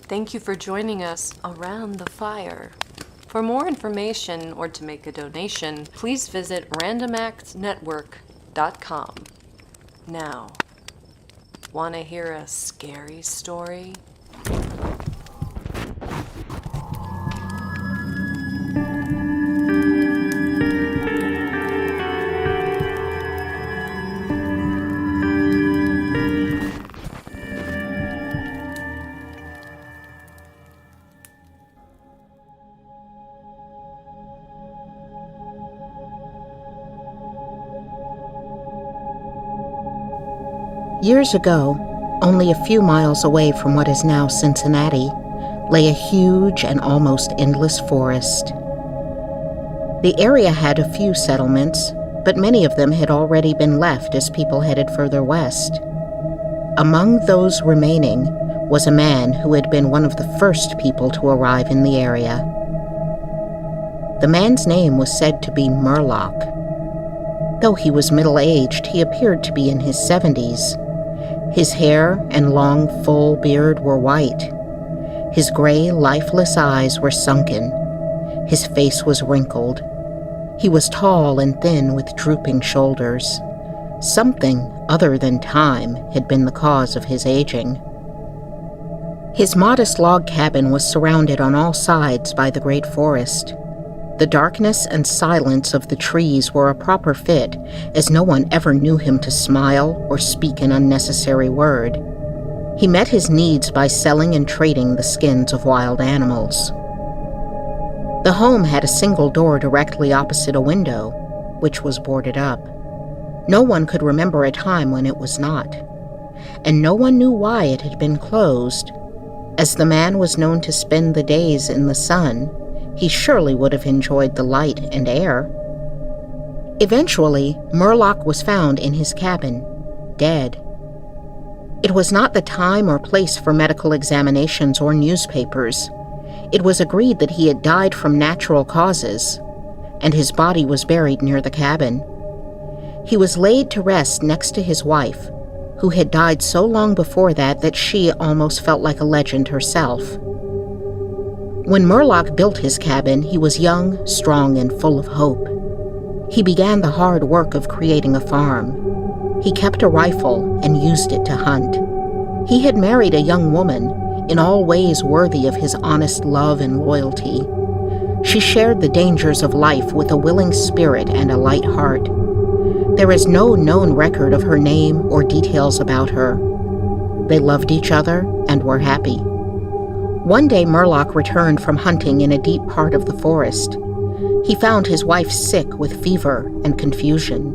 Thank you for joining us around the fire. For more information or to make a donation, please visit randomactsnetwork.com. Now, want to hear a scary story? Years ago, only a few miles away from what is now Cincinnati, lay a huge and almost endless forest. The area had a few settlements, but many of them had already been left as people headed further west. Among those remaining was a man who had been one of the first people to arrive in the area. The man's name was said to be Murlock. Though he was middle-aged, he appeared to be in his 70s. His hair and long, full beard were white. His gray, lifeless eyes were sunken. His face was wrinkled. He was tall and thin with drooping shoulders. Something other than time had been the cause of his aging. His modest log cabin was surrounded on all sides by the great forest. The darkness and silence of the trees were a proper fit, as no one ever knew him to smile or speak an unnecessary word. He met his needs by selling and trading the skins of wild animals. The home had a single door directly opposite a window, which was boarded up. No one could remember a time when it was not, and no one knew why it had been closed. As the man was known to spend the days in the sun, he surely would have enjoyed the light and air. Eventually, Murlock was found in his cabin, dead. It was not the time or place for medical examinations or newspapers. It was agreed that he had died from natural causes, and his body was buried near the cabin. He was laid to rest next to his wife, who had died so long before that she almost felt like a legend herself. When Murlock built his cabin, he was young, strong, and full of hope. He began the hard work of creating a farm. He kept a rifle and used it to hunt. He had married a young woman, in all ways worthy of his honest love and loyalty. She shared the dangers of life with a willing spirit and a light heart. There is no known record of her name or details about her. They loved each other and were happy. One day Murlock returned from hunting in a deep part of the forest. He found his wife sick with fever and confusion.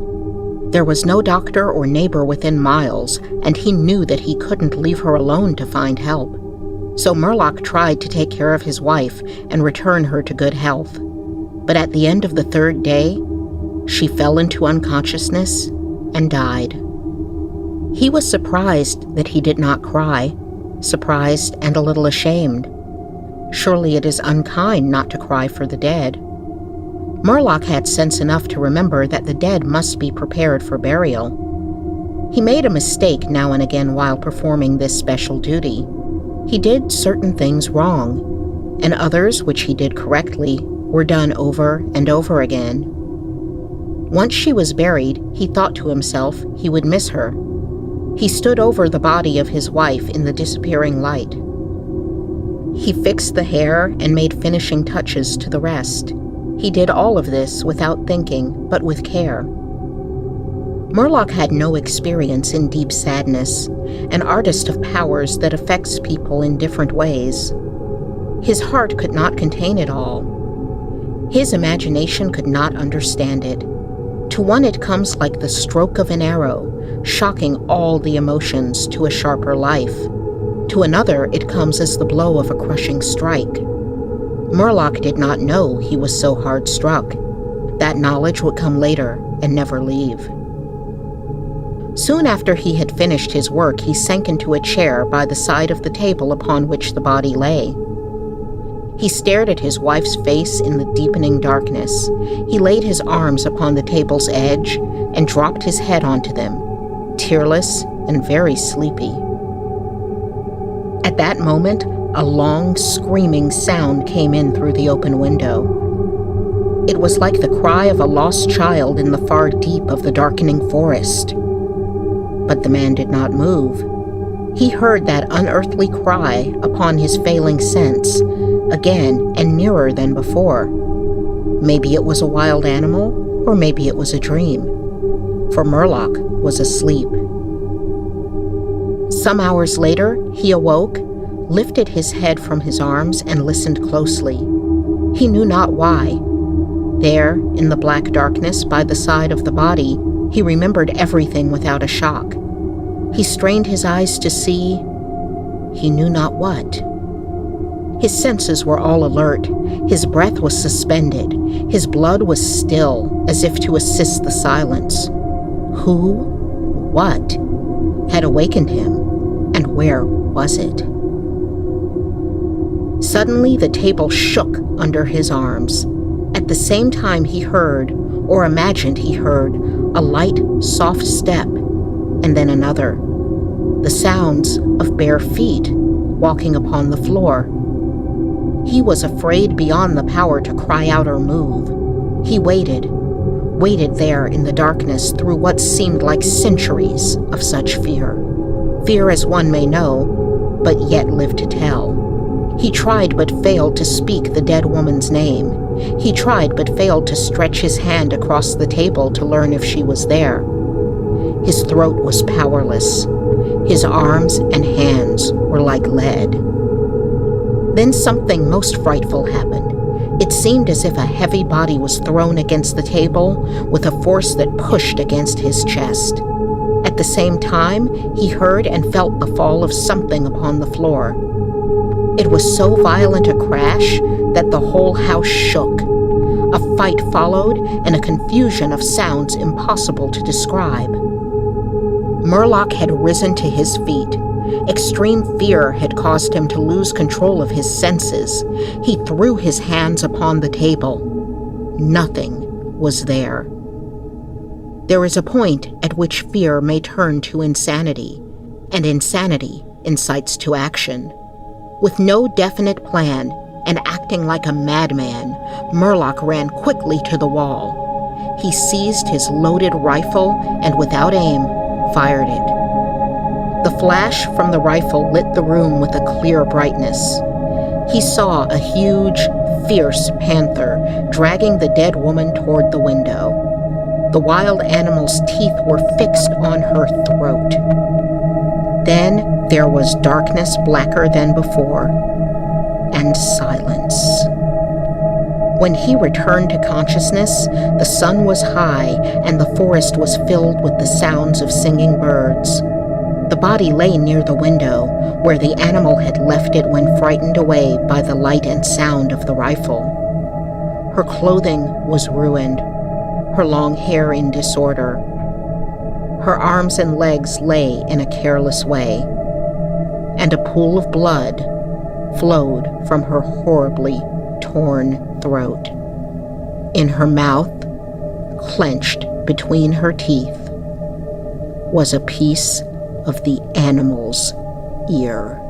There was no doctor or neighbor within miles, and he knew that he couldn't leave her alone to find help. So Murlock tried to take care of his wife and return her to good health. But at the end of the third day, she fell into unconsciousness and died. He was surprised that he did not cry. Surprised and a little ashamed. Surely it is unkind not to cry for the dead. Murlock had sense enough to remember that the dead must be prepared for burial. He made a mistake now and again while performing this special duty. He did certain things wrong, and others, which he did correctly, were done over and over again. Once she was buried, he thought to himself he would miss her. He stood over the body of his wife in the disappearing light. He fixed the hair and made finishing touches to the rest. He did all of this without thinking, but with care. Murlock had no experience in deep sadness, an artist of powers that affects people in different ways. His heart could not contain it all. His imagination could not understand it. To one it comes like the stroke of an arrow, shocking all the emotions to a sharper life. To another, it comes as the blow of a crushing strike. Murlock did not know he was so hard struck. That knowledge would come later and never leave. Soon after he had finished his work, he sank into a chair by the side of the table upon which the body lay. He stared at his wife's face in the deepening darkness. He laid his arms upon the table's edge and dropped his head onto them, tearless and very sleepy. At that moment, a long, screaming sound came in through the open window. It was like the cry of a lost child in the far deep of the darkening forest. But the man did not move. He heard that unearthly cry upon his failing sense, again and nearer than before. Maybe it was a wild animal, or maybe it was a dream, for Murlock was asleep. Some hours later, he awoke, lifted his head from his arms, and listened closely. He knew not why. There, in the black darkness by the side of the body, he remembered everything without a shock. He strained his eyes to see, he knew not what. His senses were all alert. His breath was suspended. His blood was still, as if to assist the silence. Who, what, had awakened him, and where was it? Suddenly the table shook under his arms. At the same time he heard, or imagined he heard, a light, soft step, and then another. The sounds of bare feet walking upon the floor. He was afraid beyond the power to cry out or move. He waited there in the darkness through what seemed like centuries of such fear. Fear as one may know, but yet live to tell. He tried but failed to speak the dead woman's name. He tried but failed to stretch his hand across the table to learn if she was there. His throat was powerless. His arms and hands were like lead. Then something most frightful happened. It seemed as if a heavy body was thrown against the table with a force that pushed against his chest. At the same time, he heard and felt the fall of something upon the floor. It was so violent a crash that the whole house shook. A fight followed, and a confusion of sounds impossible to describe. Murlock had risen to his feet. Extreme fear had caused him to lose control of his senses. He threw his hands upon the table. Nothing was there. There is a point at which fear may turn to insanity, and insanity incites to action. With no definite plan, and acting like a madman, Murlock ran quickly to the wall. He seized his loaded rifle and, without aim, fired it. The flash from the rifle lit the room with a clear brightness. He saw a huge, fierce panther dragging the dead woman toward the window. The wild animal's teeth were fixed on her throat. Then there was darkness blacker than before, and silence. When he returned to consciousness, the sun was high and the forest was filled with the sounds of singing birds. The body lay near the window, where the animal had left it when frightened away by the light and sound of the rifle. Her clothing was ruined, her long hair in disorder. Her arms and legs lay in a careless way, and a pool of blood flowed from her horribly torn throat. In her mouth, clenched between her teeth, was a piece of the animal's ear.